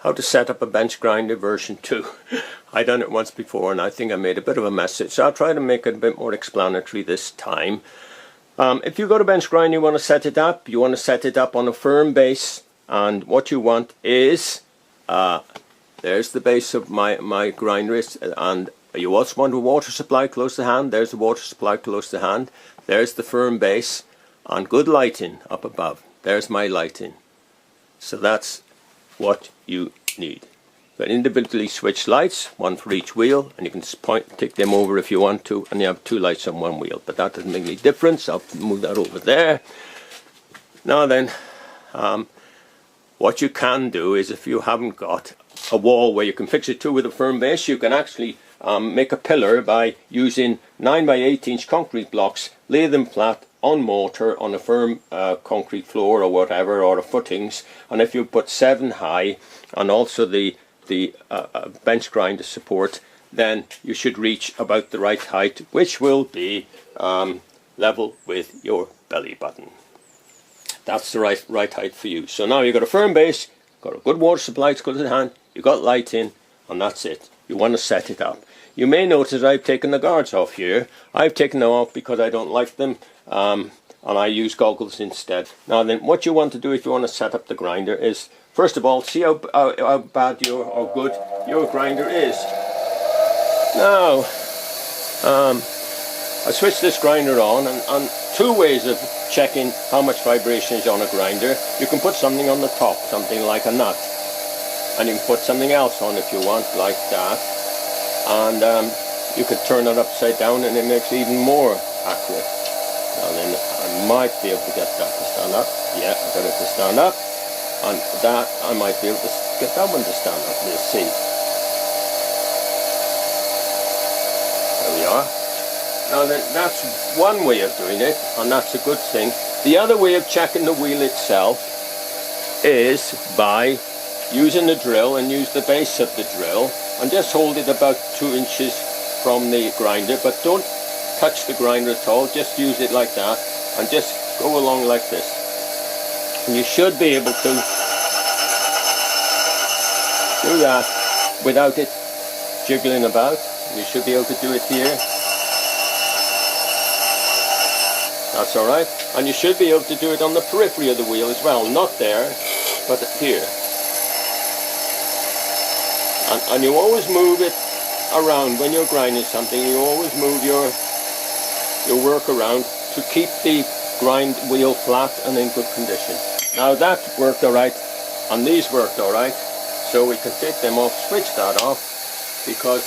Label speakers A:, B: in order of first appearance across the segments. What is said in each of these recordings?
A: how to set up a bench grinder version 2. I done it once before and I think I made a bit of a mess, so I'll try to make it a bit more explanatory this time. If you go to bench grinder, you want to set it up. You want to set it up on a firm base, and what you want is there's the base of my grinder, and you also want a water supply close to hand. There's the water supply close to hand. There's the firm base, and good lighting up above. There's my lighting. So that's what you need. Got individually switched lights, one for each wheel, and you can take them over if you want to, and you have 2 lights on one wheel, but that doesn't make any difference. I'll move that over there. Now then, what you can do is, if you haven't got a wall where you can fix it to with a firm base, you can actually make a pillar by using 9 by 8 inch concrete blocks, lay them flat on mortar on a firm concrete floor or whatever, or a footings, and if you put 7 high and also the bench grinder support, then you should reach about the right height, which will be level with your belly button. That's the right height for you. So now you've got a firm base, got a good water supply to close to hand, you've got lighting, and that's it. You want to set it up. You may notice I've taken the guards off here. I've taken them off because I don't like them, and I use goggles instead. Now then, what you want to do if you want to set up the grinder is, first of all, see how bad or good your grinder is. Now, I switched this grinder on, and 2 ways of checking how much vibration is on a grinder. You can put something on the top, something like a nut, and you can put something else on if you want, like that, and you could turn it upside down and it makes it even more accurate. Now then, I might be able to get that to stand up. Yeah, I got it to stand up. And that, I might be able to get that one to stand up. Let's see. There we are. Now then, that's one way of doing it, and that's a good thing. The other way of checking the wheel itself is by using the drill, and use the base of the drill, and just hold it about 2 inches from the grinder, but don't touch the grinder at all. Just use it like that, and just go along like this. And you should be able to do that without it jiggling about. You should be able to do it here. That's alright. And you should be able to do it on the periphery of the wheel as well. Not there, but here. And you always move it around when you're grinding something. You always move your work around to keep the grind wheel flat and in good condition. Now that worked alright, and these worked alright, so we can take them off, switch that off, because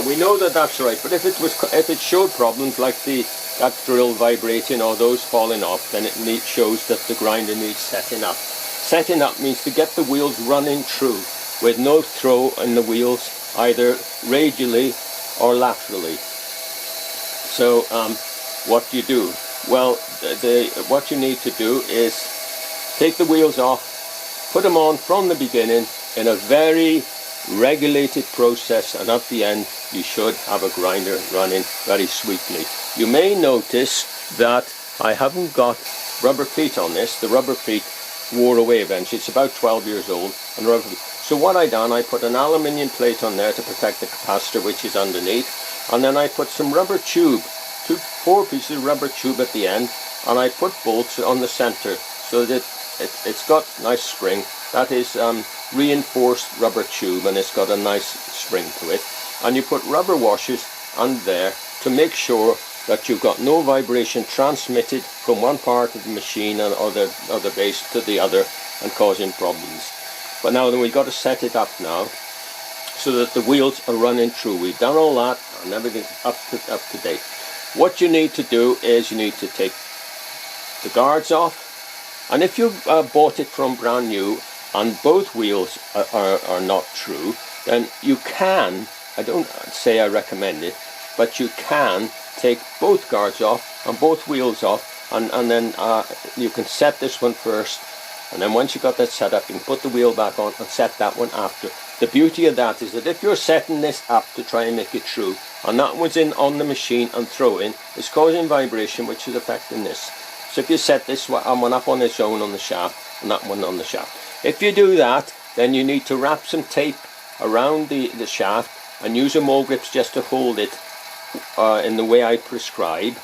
A: we know that that's right. But if it showed problems like that drill vibrating or those falling off, then it shows that the grinder needs setting up. Setting up means to get the wheels running true, with no throw in the wheels, either radially or laterally. So what do you do? Well, what you need to do is take the wheels off, put them on from the beginning in a very regulated process, and at the end you should have a grinder running very sweetly. You may notice that I haven't got rubber feet on this. The rubber feet wore away eventually. It's about 12 years old, and rubber feet. So what I done, I put an aluminium plate on there to protect the capacitor, which is underneath, and then I put some rubber tube, 4 pieces of rubber tube at the end, and I put bolts on the center so that it's got nice spring. That is reinforced rubber tube, and it's got a nice spring to it. And you put rubber washers on there to make sure that you've got no vibration transmitted from one part of the machine or the base to the other and causing problems. But now then, we've got to set it up now so that the wheels are running true. We've done all that and everything up to date. What you need to do is you need to take the guards off, and if you bought it from brand new and both wheels are not true, then you can, I don't say I recommend it, but you can take both guards off and both wheels off, and then you can set this one first, and then once you've got that set up, you can put the wheel back on and set that one after. The beauty of that is that if you're setting this up to try and make it true, and that one's in on the machine and throwing, it's causing vibration, which is affecting this. So if you set this one up on its own on the shaft, and that one on the shaft. If you do that, then you need to wrap some tape around the shaft and use a MoGrips just to hold it in the way I prescribe.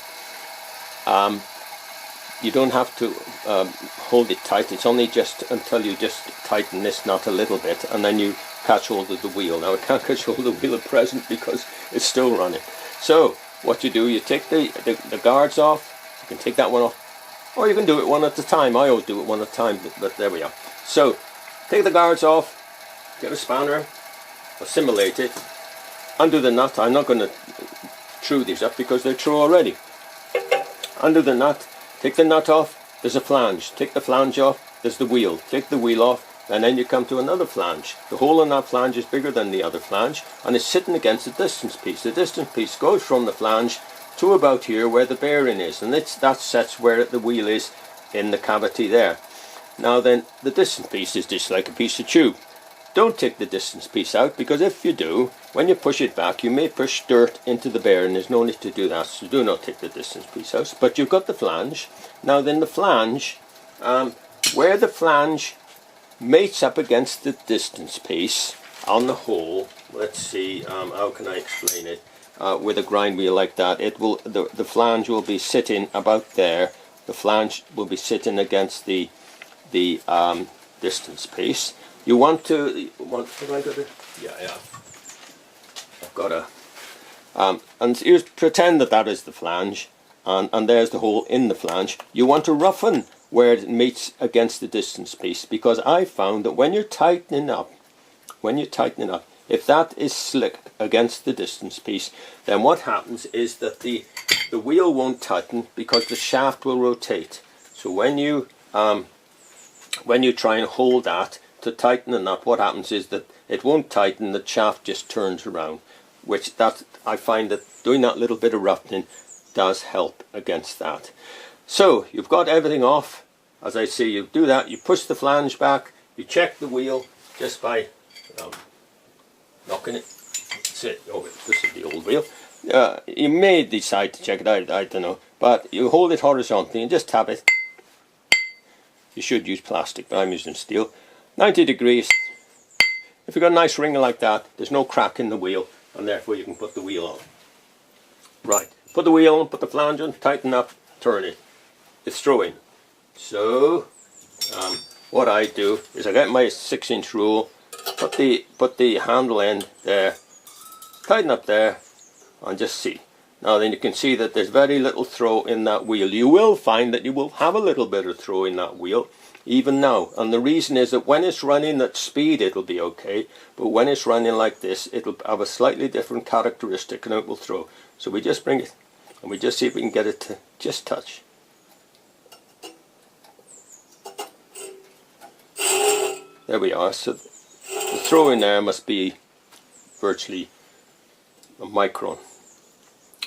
A: You don't have to hold it tight, it's only just until you just tighten this knot a little bit, and then you catch hold of the wheel. Now I can't catch hold of the wheel at present because it's still running. So what you do, you take the guards off. You can take that one off, or you can do it one at a time. I always do it one at a time, but there we are. So take the guards off, get a spanner, assimilate it, undo the nut. I'm not going to true these up because they're true already. Undo the nut, take the nut off, there's a flange. Take the flange off, there's the wheel. Take the wheel off, and then you come to another flange. The hole in that flange is bigger than the other flange, and it's sitting against the distance piece. The distance piece goes from the flange to about here where the bearing is, and that sets where the wheel is in the cavity there. Now then, the distance piece is just like a piece of tube. Don't take the distance piece out, because if you do, when you push it back, you may push dirt into the bearing. There's no need to do that, so do not take the distance piece out. But you've got the flange. Now then, the flange, where the flange mates up against the distance piece on the hole, let's see, how can I explain it? With a grind wheel like that, the flange will be sitting about there. The flange will be sitting against the distance piece. You want to, have I got it? Yeah, I've got a, and you pretend that is the flange, and there's the hole in the flange. You want to roughen where it meets against the distance piece, because I found that when you're tightening up, if that is slick against the distance piece, then what happens is that the wheel won't tighten because the shaft will rotate. So when you try and hold that to tighten the nut, what happens is that it won't tighten, the shaft just turns around, which I find that doing that little bit of roughening does help against that. So you've got everything off. As I say, you do that, you push the flange back, you check the wheel just by knocking it. That's it. Oh, this is the old wheel. You may decide to check it out, I don't know, but you hold it horizontally and just tap it. You should use plastic, but I'm using steel. 90 degrees. If you've got a nice ringer like that, there's no crack in the wheel, and therefore you can put the wheel on. Right, put the wheel on, put the flange on, tighten up, turn it. It's throwing. So what I do is I get my 6-inch rule, put the handle end there, tighten up there, and just see. Now then you can see that there's very little throw in that wheel. You will find that you will have a little bit of throw in that wheel even now, and the reason is that when it's running at speed it'll be okay, but when it's running like this it'll have a slightly different characteristic and it will throw. So we just bring it and we just see if we can get it to just touch. There we are. So the throw in there must be virtually a micron.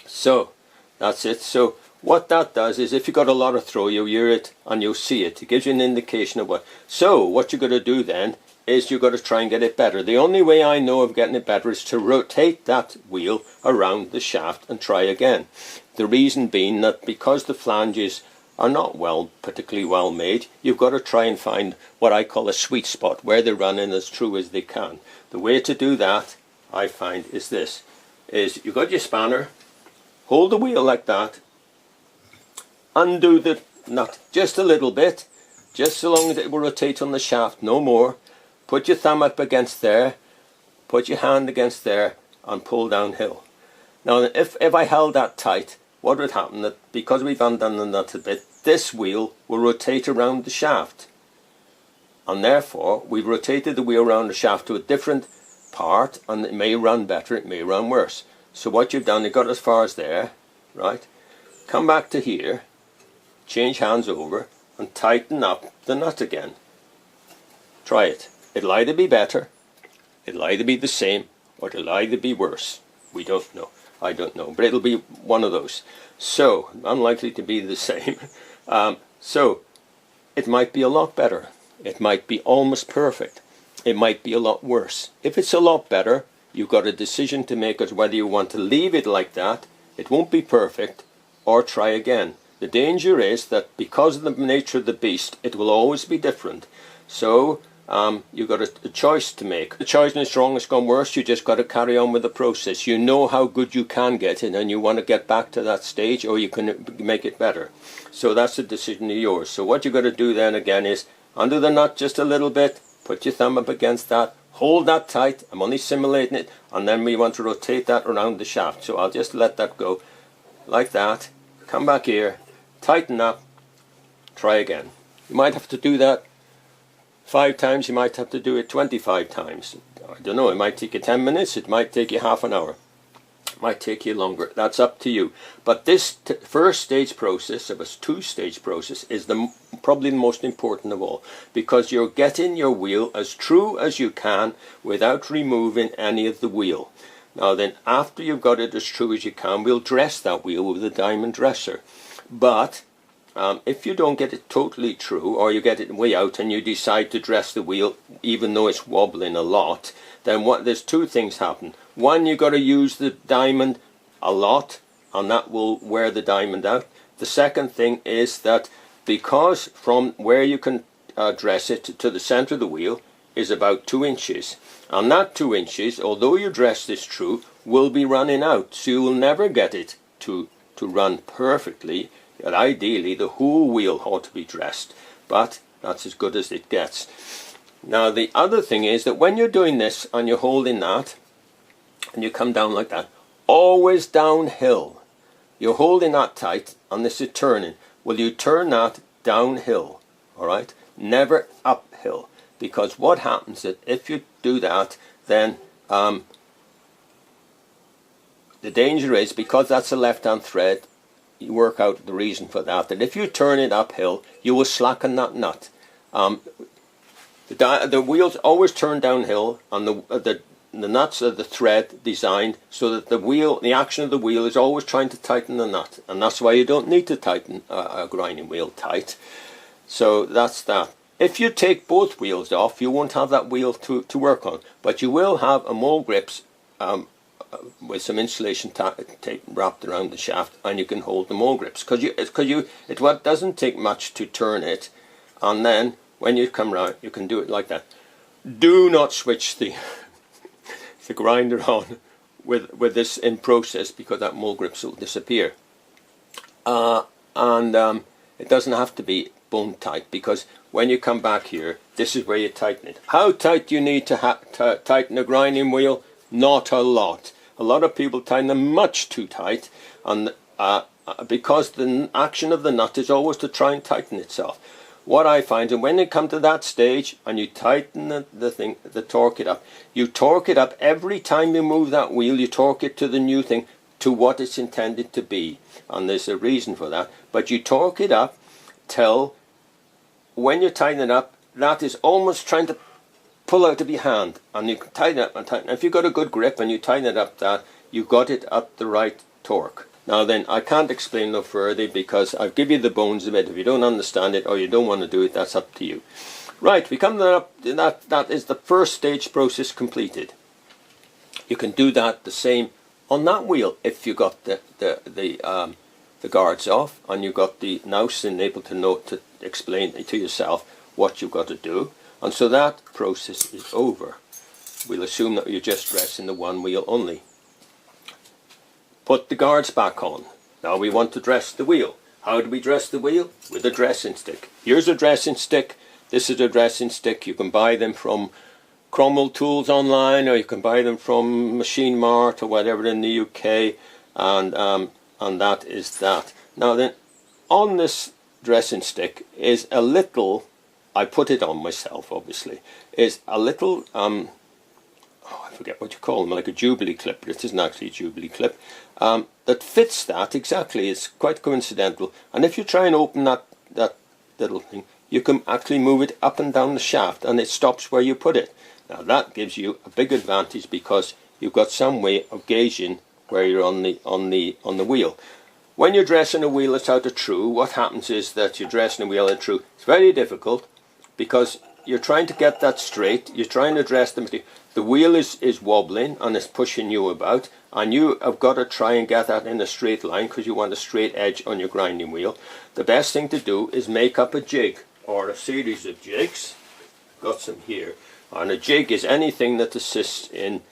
A: So that's it. So what that does is if you've got a lot of throw, you'll hear it and you'll see it. It gives you an indication of what. So what you're going to do then is you've got to try and get it better. The only way I know of getting it better is to rotate that wheel around the shaft and try again. The reason being that because the flanges are not particularly well made, you've got to try and find what I call a sweet spot where they're running as true as they can. The way to do that, I find, is this. You've got your spanner, hold the wheel like that, undo the nut just a little bit, just so long as it will rotate on the shaft, no more. Put your thumb up against there, put your hand against there, and pull downhill. Now if I held that tight, what would happen, that because we've undone the nut a bit, this wheel will rotate around the shaft, and therefore we've rotated the wheel around the shaft to a different part, and it may run better, it may run worse. So what you've done, you got as far as there, right? Come back to here, change hands over, and tighten up the nut again. Try it. It'll either be better, it'll either be the same, or it'll either be worse. We don't know. I don't know, but it'll be one of those. So, unlikely to be the same. So, it might be a lot better. It might be almost perfect. It might be a lot worse. If it's a lot better, you've got a decision to make as whether you want to leave it like that, it won't be perfect, or try again. The danger is that because of the nature of the beast, it will always be different. So, you've got a choice to make. The choice is wrong, it's gone worse, you just got to carry on with the process. You know how good you can get it and you want to get back to that stage, or you can make it better. So that's the decision of yours. So what you've got to do then again is undo the nut just a little bit, put your thumb up against that, hold that tight, I'm only simulating it, and then we want to rotate that around the shaft. So I'll just let that go like that, come back here, tighten up, try again. You might have to do that 5 times, you might have to do it 25 times. I don't know, it might take you 10 minutes, it might take you half an hour. It might take you longer, that's up to you. But this first stage process, of a 2-stage process, is probably the most important of all, because you're getting your wheel as true as you can without removing any of the wheel. Now then, after you've got it as true as you can, we'll dress that wheel with a diamond dresser. But if you don't get it totally true, or you get it way out and you decide to dress the wheel even though it's wobbling a lot, then there's 2 things happen. One, you've got to use the diamond a lot, and that will wear the diamond out. The second thing is that because from where you can dress it to the center of the wheel is about 2 inches, and that 2 inches, although you dress this true, will be running out, so you will never get it to run perfectly. And ideally the whole wheel ought to be dressed, but that's as good as it gets. Now the other thing is that when you're doing this and you're holding that and you come down like that, always downhill. You're holding that tight and this is turning. Well, you turn that downhill, alright? Never uphill, because what happens is if you do that, then the danger is, because that's a left-hand thread, you work out the reason for that, that if you turn it uphill, you will slacken that nut. The wheels always turn downhill, and the nuts are the thread designed so that the action of the wheel is always trying to tighten the nut, and that's why you don't need to tighten a grinding wheel tight. So that's that. If you take both wheels off, you won't have that wheel to work on, but you will have a mole grips with some insulation tape wrapped around the shaft, and you can hold the mole grips, because it doesn't take much to turn it, and then when you come round you can do it like that. Do not switch the grinder on with this in process, because that mole grips will disappear, and it doesn't have to be bone tight, because when you come back here, this is where you tighten it. How tight do you need to tighten a grinding wheel? Not a lot. A lot of people tighten them much too tight, and because the action of the nut is always to try and tighten itself. What I find, and when you come to that stage and you tighten the torque it up, you torque it up every time you move that wheel. You torque it to the new thing, to what it's intended to be, and there's a reason for that. But you torque it up till when you tighten it up, that is almost trying to pull out of your hand, and you can tighten it up and tighten. If you've got a good grip and you tighten it up, that you've got it at the right torque. Now then, I can't explain no further, because I've given you the bones of it. If you don't understand it or you don't want to do it, that's up to you. Right, we come to that is the first stage process completed. You can do that the same on that wheel if you got the guards off and you got the nous and able to explain to yourself what you've got to do. And so that process is over. We'll assume that you're just dressing the one wheel only. Put the guards back on. Now we want to dress the wheel. How do we dress the wheel? With a dressing stick. Here's a dressing stick. This is a dressing stick. You can buy them from Cromwell Tools online, or you can buy them from Machine Mart or whatever in the UK. And that is that. Now then, on this dressing stick is a little, I put it on myself obviously, is a little, I forget what you call them, like a Jubilee clip, but it isn't actually a Jubilee clip, that fits that exactly. It's quite coincidental, and if you try and open that little thing, you can actually move it up and down the shaft and it stops where you put it. Now that gives you a big advantage, because you've got some way of gauging where you're on the wheel. When you're dressing a wheel that's out of true, what happens is that you're dressing a wheel out of true. It's very difficult, because you're trying to get that straight. You're trying to dress the material. The wheel is wobbling and it's pushing you about, and you have got to try and get that in a straight line, because you want a straight edge on your grinding wheel. The best thing to do is make up a jig, or a series of jigs, got some here. And a jig is anything that assists in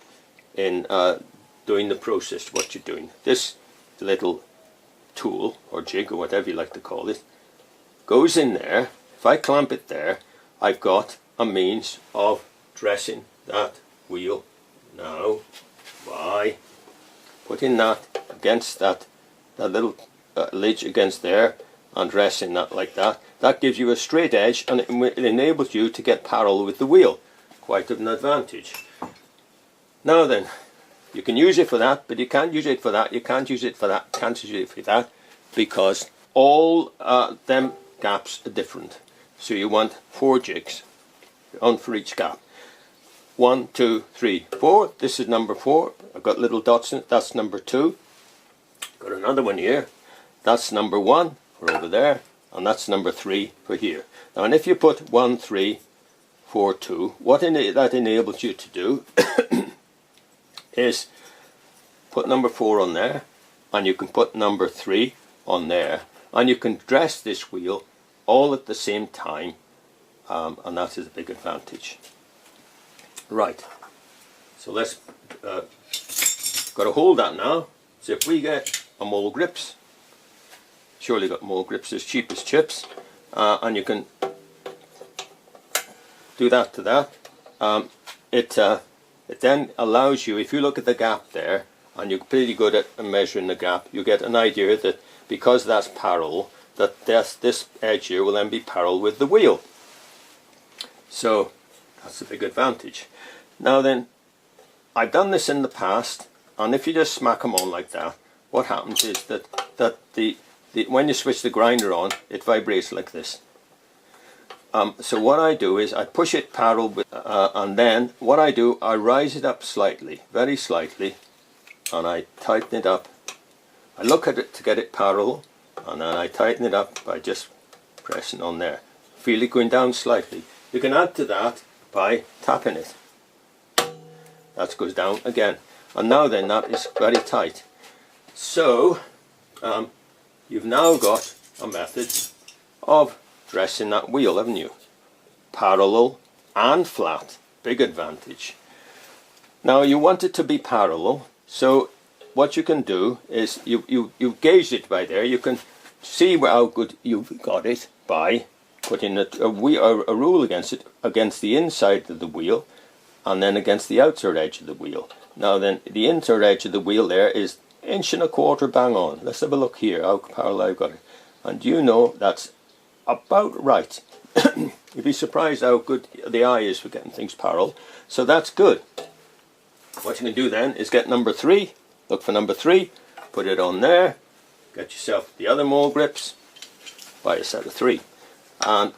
A: doing the process, what you're doing. This little tool, or jig, or whatever you like to call it, goes in there. If I clamp it there, I've got a means of dressing that wheel now by putting that against that little ledge against there and dressing that like that. That gives you a straight edge, and it enables you to get parallel with the wheel. Quite an advantage. Now then, you can use it for that, but you can't use it for that, you can't use it for that, can't use it for that, because all them gaps are different. So you want 4 jigs on for each gap. 1, 2, 3, 4. This is number 4. I've got little dots in it. That's number 2. Got another one here. That's number 1 for over there, and that's number 3 for here. Now, and if you put 1, 3, 4, 2, what that enables you to do is put number 4 on there, and you can put number 3 on there, and you can dress this wheel all at the same time, and that is a big advantage. Right, so let's got to hold that now. So if we get a mold grips, surely got mold grips as cheap as chips, and you can do that to that. It then allows you, if you look at the gap there, and you're pretty good at measuring the gap, you get an idea that because that's parallel, that this edge here will then be parallel with the wheel. So that's a big advantage. Now then, I've done this in the past, and if you just smack them on like that, what happens is that when you switch the grinder on, it vibrates like this. So what I do is I push it parallel with, and then what I do, I rise it up slightly, very slightly, and I tighten it up. I look at it to get it parallel, and then I tighten it up by just pressing on there. Feel it going down slightly. You can add to that by tapping it. That goes down again, and now then that is very tight. So you've now got a method of dressing that wheel, haven't you? Parallel and flat, big advantage. Now you want it to be parallel, so what you can do is you gauge it by there. You can see how good you've got it by putting a rule against it, against the inside of the wheel, and then against the outer edge of the wheel. Now then, the inner edge of the wheel there is 1.25 inches bang on. Let's have a look here how parallel I've got it, and you know that's about right. You'd be surprised how good the eye is for getting things parallel. So that's good. What you can do then is get number 3. Look for number 3. Put it on there. Get yourself the other mold grips. Buy a set of 3. And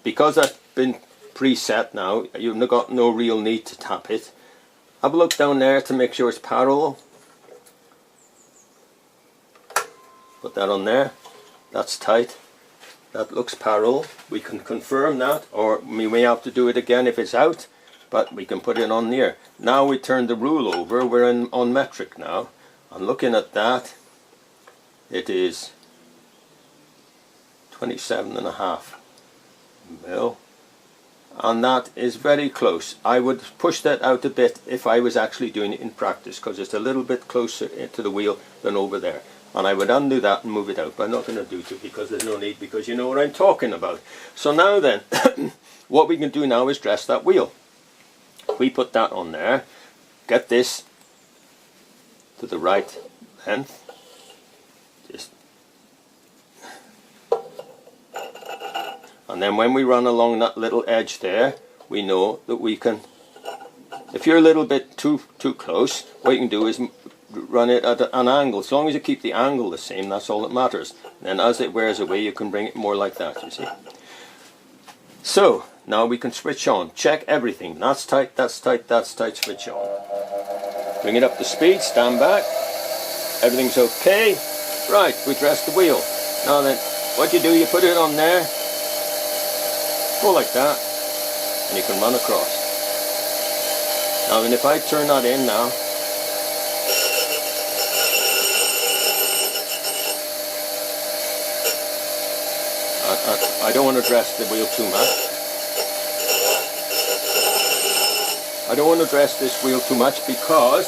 A: because that's been preset now, you've got no real need to tap it. Have a look down there to make sure it's parallel. Put that on there. That's tight. That looks parallel. We can confirm that, or we may have to do it again if it's out, but we can put it on there. Now we turn the rule over. We're on metric now. I'm looking at that. It is 27.5 mil, and that is very close. I would push that out a bit if I was actually doing it in practice, because it's a little bit closer to the wheel than over there. And I would undo that and move it out, but I'm not going to do it because there's no need, because you know what I'm talking about. So now then, what we can do now is dress that wheel. We put that on there, get this to the right length, just, and then when we run along that little edge there, we know that we can, if you're a little bit too close, what you can do is run it at an angle. As long as you keep the angle the same, that's all that matters. And then as it wears away, you can bring it more like that, you see. So now we can switch on. Check everything. That's tight, that's tight, that's tight, switch on. Bring it up to speed, stand back. Everything's okay. Right, we dress the wheel. Now then, what you do, you put it on there, go like that, and you can run across. Now then, if I turn that in now, I don't want to dress the wheel too much. I don't want to dress this wheel too much because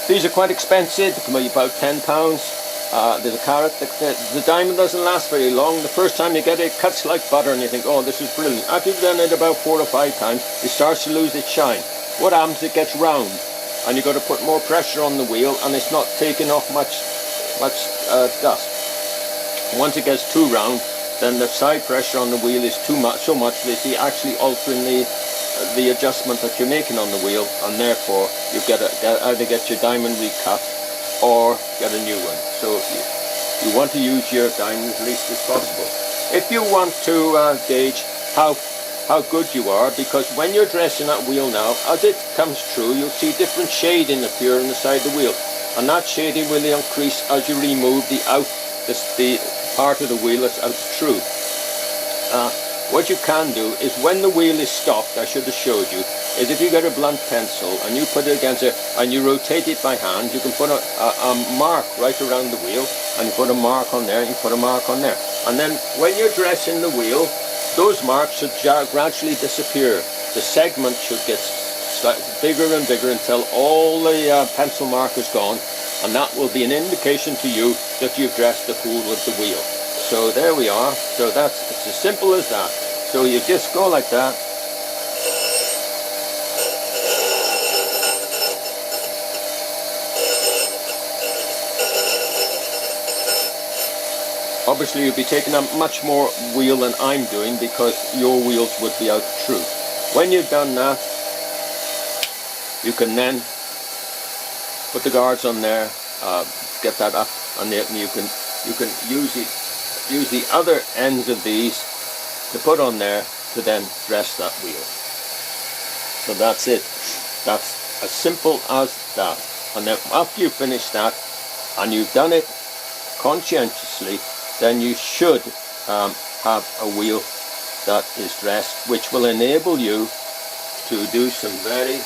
A: these are quite expensive. They come out about £10. There's a carrot. The diamond doesn't last very long. The first time you get it, it cuts like butter and you think, oh, this is brilliant. After you've done it about 4 or 5 times, it starts to lose its shine. What happens? It gets round and you've got to put more pressure on the wheel and it's not taking off much dust. Once it gets too round, then the side pressure on the wheel is too much, so much that it's actually altering the adjustment that you're making on the wheel, and therefore you've got to either get your diamond recut or get a new one. So you want to use your diamond as least as possible. If you want to gauge how good you are, because when you're dressing that wheel now, as it comes through, you'll see different shading appear on the side of the wheel, and that shading will increase as you remove the part of the wheel that's out through. What you can do is when the wheel is stopped, I should have showed you, is if you get a blunt pencil and you put it against it and you rotate it by hand, you can put a mark right around the wheel, and you put a mark on there, and you put a mark on there. And then when you're dressing the wheel, those marks should gradually disappear. The segment should get bigger and bigger until all the pencil mark is gone, and that will be an indication to you that you've dressed the pool with the wheel. So there we are. So it's as simple as that. So you just go like that. Obviously you'll be taking up much more wheel than I'm doing because your wheels would be out through. When you've done that, you can then put the guards on there, get that up, and you can use the other ends of these to put on there to then dress that wheel. So that's it. That's as simple as that. And then after you finish that and you've done it conscientiously, then you should have a wheel that is dressed, which will enable you to do some very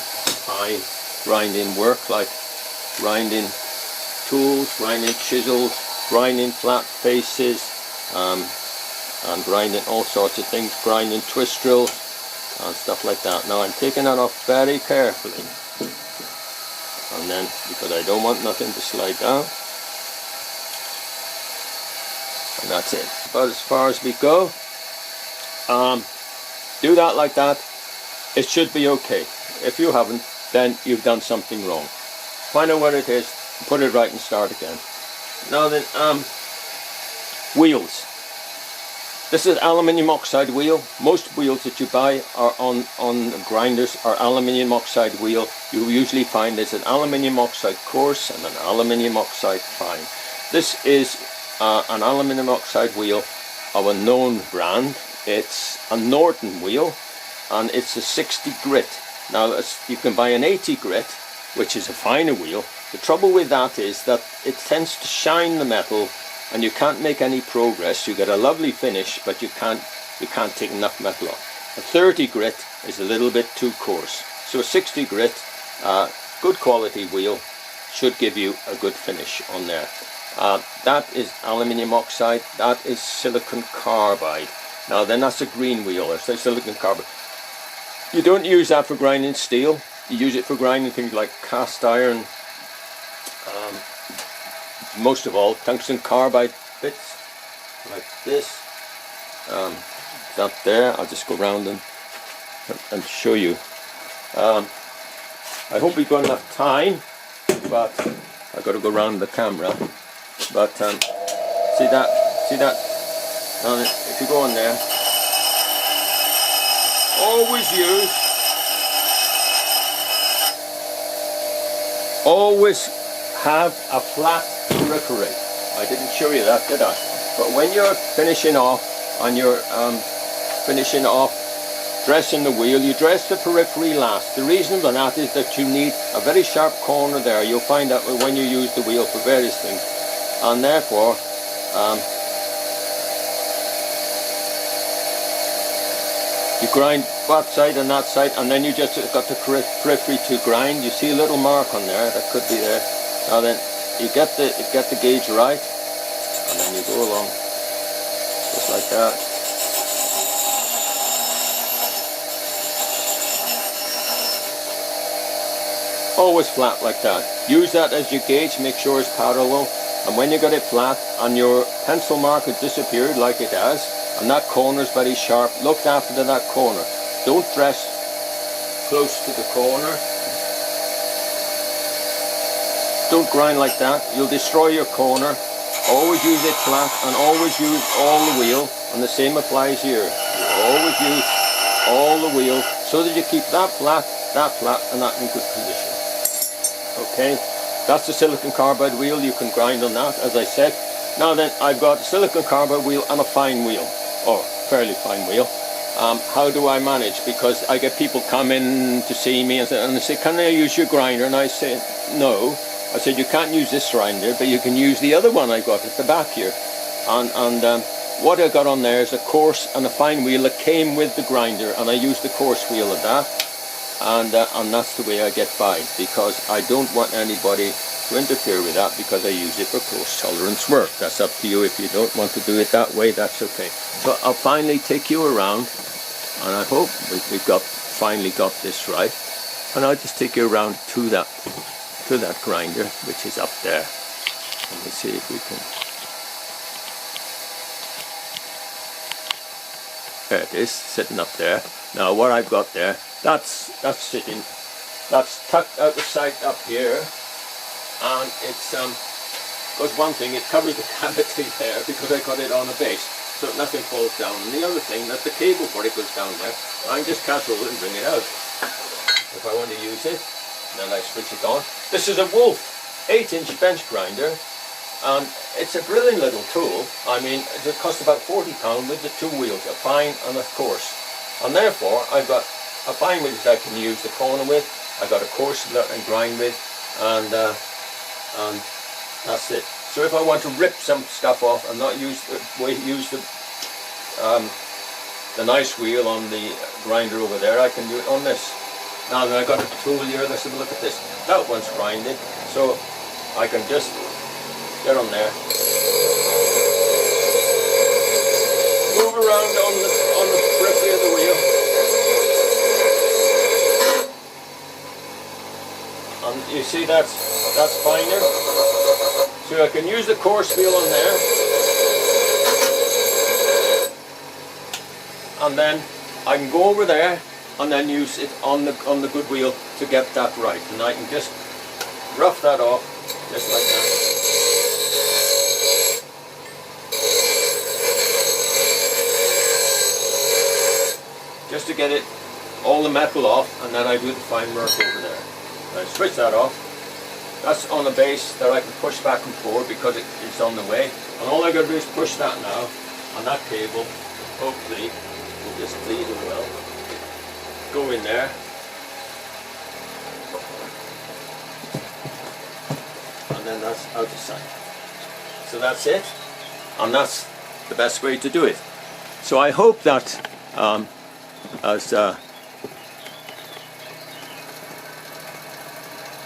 A: fine grinding work, like grinding tools, grinding chisels, grinding flat faces, and grinding all sorts of things, grinding twist drills and stuff like that. Now I'm taking that off very carefully, and then because I don't want nothing to slide down, and that's it. But as far as we go, do that like that. It should be okay. If you haven't, then you've done something wrong. Find out what it is, put it right and start again. Now then, wheels. This is aluminium oxide wheel. Most wheels that you buy are on grinders are aluminium oxide wheel. You usually find there's an aluminium oxide coarse and an aluminium oxide fine. This is an aluminium oxide wheel of a known brand. It's a Norton wheel, and it's a 60 grit. Now you can buy an 80 grit, which is a finer wheel. The trouble with that is that it tends to shine the metal, and you can't make any progress. You get a lovely finish, but you can't take enough metal off. A 30 grit is a little bit too coarse. So a 60 grit, good quality wheel, should give you a good finish on there. That is aluminium oxide. That is silicon carbide. Now then, that's a green wheel, or say silicon carbide. You don't use that for grinding steel. You use it for grinding things like cast iron. Most of all, tungsten carbide bits like this. That there. I'll just go around and show you. I hope we've got enough time, but I've got to go around the camera. But see that? If you go on there, always have a flat periphery. I didn't show you that, did I? But when you're finishing off and you're dressing the wheel, you dress the periphery last. The reason for that is that you need a very sharp corner there. You'll find out when you use the wheel for various things, and therefore you grind that side and that side, and then you just got the periphery to grind. You see a little mark on there that could be there. Now then, you get the gauge right, and then you go along just like that. always flat like that. Use that as your gauge, make sure it's parallel, and when you got it flat and your pencil mark has disappeared like it has, and that corner is very sharp, look after that corner. Don't press close to the corner. Don't grind like that, you'll destroy your corner. Always use it flat and always use all the wheel, and the same applies here. You always use all the wheel so that you keep that flat, and that in good condition. Okay, that's the silicon carbide wheel. You can grind on that, as I said. Now then, I've got a silicon carbide wheel and a fine wheel, or fairly fine wheel. How do I manage? Because I get people come in to see me and they say, can I use your grinder? And I say, no. I said, you can't use this grinder, but you can use the other one I got at the back here. And what I got on there is a coarse and a fine wheel that came with the grinder, and I use the coarse wheel of that. And that's the way I get by, because I don't want anybody to interfere with that, because I use it for close tolerance work. That's up to you. If you don't want to do it that way, that's okay. So I'll finally take you around, and I hope we've finally got this right. And I'll just take you around to that grinder, which is up there. Let me see if we can. There it is, sitting up there. Now what I've got there, that's tucked out of sight up here, and it's because one thing, it covers the cavity there because I got it on a base, so nothing falls down. And the other thing, that the cable for it goes down there. I can just cancel it and bring it out if I want to use it. Then I switch it on. This is a Wolf 8-inch bench grinder, and it's a brilliant little tool. I mean, it costs about £40 with the two wheels, a fine and a coarse. And therefore, I've got a fine wheel that I can use the corner with. I've got a coarse that I can grind with, and that's it. So if I want to rip some stuff off and not use the nice wheel on the grinder over there, I can do it on this. Now that I've got a tool here, let's have a look at this. That one's grinded, so I can just get on there, move around on the periphery of the wheel, and you see that's finer. So I can use the coarse wheel on there, and then I can go over there and then use it on the good wheel to get that right. And I can just rough that off, just like that. Just to get it, all the metal off, and then I do the fine work over there. I switch that off. That's on a base that I can push back and forward because it's on the way. And all I got to do is push that now, and that cable, hopefully, will just bleed it well. Go in there. And then that's out of sight. So that's it. And that's the best way to do it. So I hope that has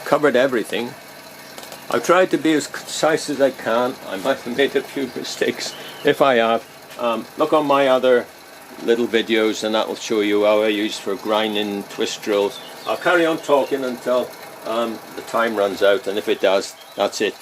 A: covered everything. I've tried to be as concise as I can. I might have made a few mistakes. If I have, look on my other little videos, and that will show you how I use for grinding twist drills. I'll carry on talking until the time runs out, and if it does, that's it.